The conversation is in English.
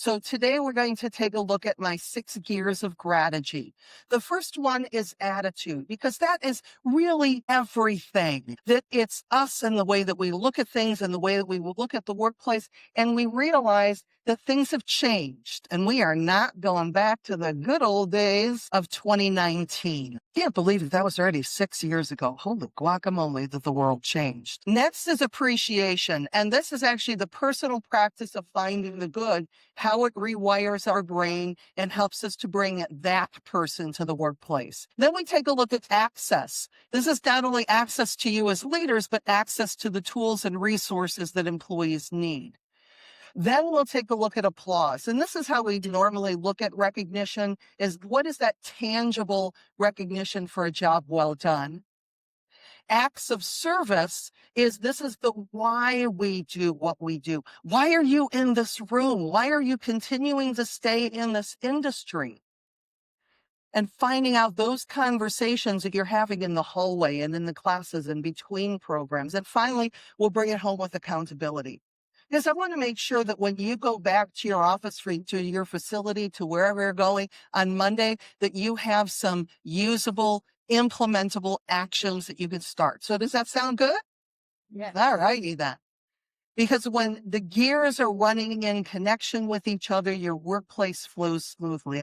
So today we're going to take a look at my 6 gears of grategy. The first one is attitude, because that is really everything. That it's us and the way that we look at things and the way that we will look at the workplace. And we realize that things have changed and we are not going back to the good old days of 2019. Can't believe that was already 6 years ago. Holy guacamole that the world changed. Next is appreciation. And this is actually the personal practice of finding the good, how it rewires our brain and helps us to bring that person to the workplace. Then we take a look at access. This is not only access to you as leaders, but access to the tools and resources that employees need. Then we'll take a look at applause. And this is how we normally look at recognition, is what is that tangible recognition for a job well done? Acts of service is this is the why we do what we do. Why are you in this room? Why are you continuing to stay in this industry? And finding out those conversations that you're having in the hallway and in the classes and between programs. And finally, we'll bring it home with accountability. Because I want to make sure that when you go back to your office, to your facility, to wherever you're going on Monday, that you have some usable, implementable actions that you can start. So does that sound good? Yeah. All righty then. Because when the gears are running in connection with each other, your workplace flows smoothly.